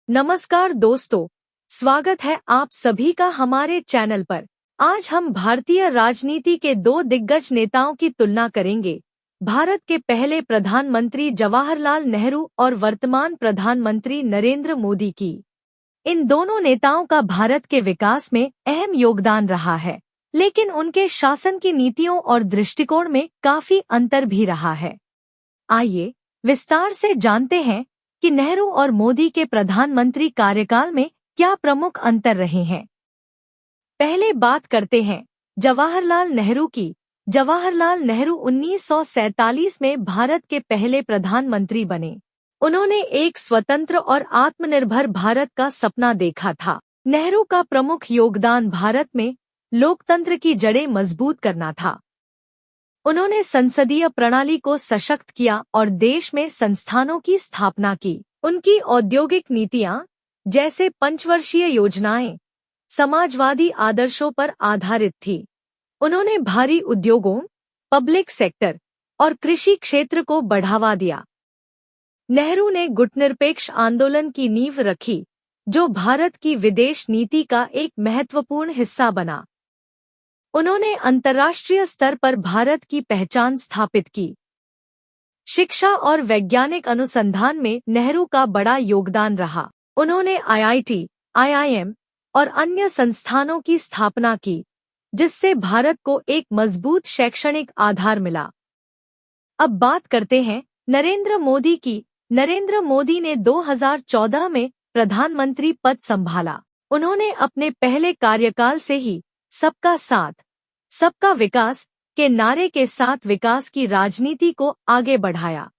नमस्कार दोस्तों, स्वागत है आप सभी का हमारे चैनल पर। आज हम भारतीय राजनीति के दो दिग्गज नेताओं की तुलना करेंगे, भारत के पहले प्रधानमंत्री जवाहरलाल नेहरू और वर्तमान प्रधानमंत्री नरेंद्र मोदी की। इन दोनों नेताओं का भारत के विकास में अहम योगदान रहा है, लेकिन उनके शासन की नीतियों और दृष्टिकोण में काफी अंतर भी रहा है। आइए विस्तार से जानते हैं कि नेहरू और मोदी के प्रधानमंत्री कार्यकाल में क्या प्रमुख अंतर रहे हैं। पहले बात करते हैं जवाहरलाल नेहरू की। जवाहरलाल नेहरू 1947 में भारत के पहले प्रधानमंत्री बने। उन्होंने एक स्वतंत्र और आत्मनिर्भर भारत का सपना देखा था। नेहरू का प्रमुख योगदान भारत में लोकतंत्र की जड़ें मजबूत करना था। उन्होंने संसदीय प्रणाली को सशक्त किया और देश में संस्थानों की स्थापना की। उनकी औद्योगिक नीतियां, जैसे पंचवर्षीय योजनाएं, समाजवादी आदर्शों पर आधारित थी। उन्होंने भारी उद्योगों, पब्लिक सेक्टर और कृषि क्षेत्र को बढ़ावा दिया। नेहरू ने गुटनिरपेक्ष आंदोलन की नींव रखी, जो भारत की विदेश नीति का एक महत्वपूर्ण हिस्सा बना। उन्होंने अंतर्राष्ट्रीय स्तर पर भारत की पहचान स्थापित की। शिक्षा और वैज्ञानिक अनुसंधान में नेहरू का बड़ा योगदान रहा। उन्होंने IIT, IIM और अन्य संस्थानों की स्थापना की, जिससे भारत को एक मजबूत शैक्षणिक आधार मिला। अब बात करते हैं नरेंद्र मोदी की। नरेंद्र मोदी ने 2014 में प्रधानमंत्री पद संभाला। उन्होंने अपने पहले कार्यकाल से ही सबका साथ, सबका विकास के नारे के साथ विकास की राजनीति को आगे बढ़ाया।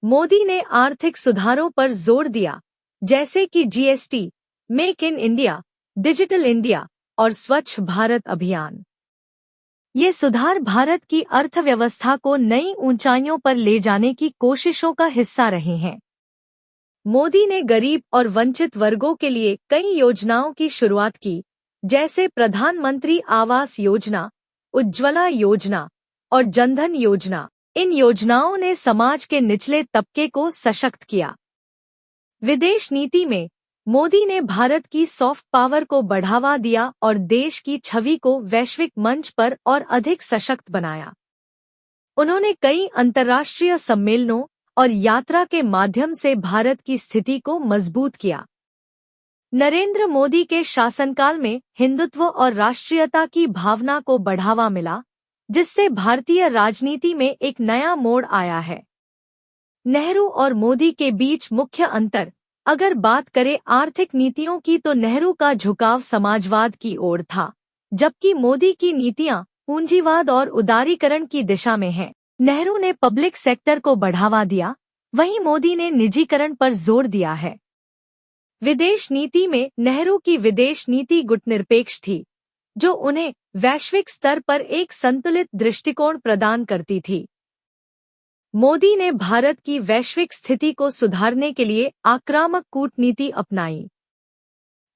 मोदी ने आर्थिक सुधारों पर जोर दिया, जैसे कि GST, make in India, digital India और स्वच्छ भारत अभियान। ये सुधार भारत की अर्थव्यवस्था को नई ऊंचाइयों पर ले जाने की कोशिशों का हिस्सा रहे हैं। मोदी ने गरीब और वंचित वर्गों के लिए कई योजनाओं की शुरुआत की, जैसे प्रधानमंत्री आवास योजना, उज्ज्वला योजना और जनधन योजना। इन योजनाओं ने समाज के निचले तबके को सशक्त किया। विदेश नीति में मोदी ने भारत की सॉफ्ट पावर को बढ़ावा दिया और देश की छवि को वैश्विक मंच पर और अधिक सशक्त बनाया। उन्होंने कई अंतर्राष्ट्रीय सम्मेलनों और यात्रा के माध्यम से भारत की स्थिति को मजबूत किया। नरेंद्र मोदी के शासनकाल में हिंदुत्व और राष्ट्रीयता की भावना को बढ़ावा मिला, जिससे भारतीय राजनीति में एक नया मोड़ आया है। नेहरू और मोदी के बीच मुख्य अंतर, अगर बात करें आर्थिक नीतियों की, तो नेहरू का झुकाव समाजवाद की ओर था, जबकि मोदी की नीतियां पूंजीवाद और उदारीकरण की दिशा में हैं। नेहरू ने पब्लिक सेक्टर को बढ़ावा दिया, वहीं मोदी ने निजीकरण पर जोर दिया है। विदेश नीति में नेहरू की विदेश नीति गुटनिरपेक्ष थी, जो उन्हें वैश्विक स्तर पर एक संतुलित दृष्टिकोण प्रदान करती थी। मोदी ने भारत की वैश्विक स्थिति को सुधारने के लिए आक्रामक कूटनीति अपनाई।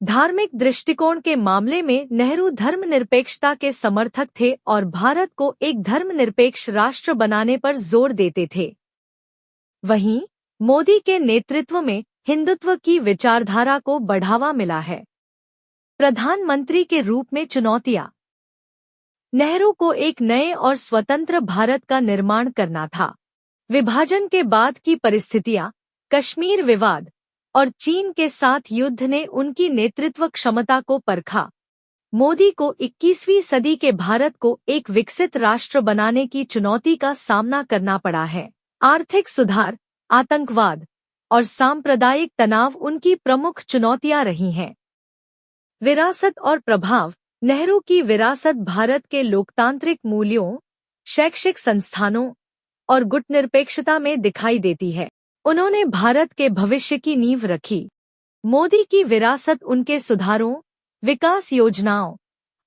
धार्मिक दृष्टिकोण के मामले में नेहरू धर्मनिरपेक्षता के समर्थक थे और भारत को एक धर्मनिरपेक्ष राष्ट्र बनाने पर जोर देते थे। वहीं मोदी के नेतृत्व में हिंदुत्व की विचारधारा को बढ़ावा मिला है। प्रधानमंत्री के रूप में चुनौतियां। नेहरू को एक नए और स्वतंत्र भारत का निर्माण करना था। विभाजन के बाद की परिस्थितियां, कश्मीर विवाद और चीन के साथ युद्ध ने उनकी नेतृत्व क्षमता को परखा। मोदी को 21वीं सदी के भारत को एक विकसित राष्ट्र बनाने की चुनौती का सामना करना पड़ा है। आर्थिक सुधार, आतंकवाद और सांप्रदायिक तनाव उनकी प्रमुख चुनौतियां रही हैं। विरासत और प्रभाव। नेहरू की विरासत भारत के लोकतांत्रिक मूल्यों, शैक्षिक संस्थानों और गुटनिरपेक्षता में दिखाई देती है। उन्होंने भारत के भविष्य की नींव रखी। मोदी की विरासत उनके सुधारों, विकास योजनाओं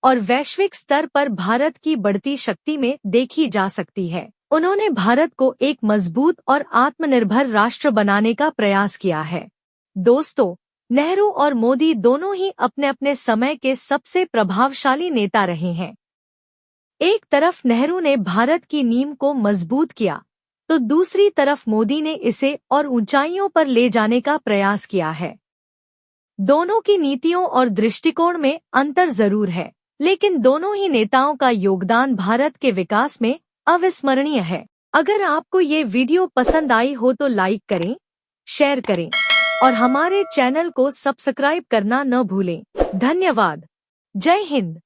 और वैश्विक स्तर पर भारत की बढ़ती शक्ति में देखी जा सकती है। उन्होंने भारत को एक मजबूत और आत्मनिर्भर राष्ट्र बनाने का प्रयास किया है। दोस्तों, नेहरू और मोदी दोनों ही अपने अपने समय के सबसे प्रभावशाली नेता रहे हैं। एक तरफ नेहरू ने भारत की नींव को मजबूत किया, तो दूसरी तरफ मोदी ने इसे और ऊंचाइयों पर ले जाने का प्रयास किया है। दोनों की नीतियों और दृष्टिकोण में अंतर जरूर है, लेकिन दोनों ही नेताओं का योगदान भारत के विकास में अविस्मरणीय है। अगर आपको ये वीडियो पसंद आई हो तो लाइक करें, शेयर करें और हमारे चैनल को सब्सक्राइब करना न भूलें। धन्यवाद। जय हिंद।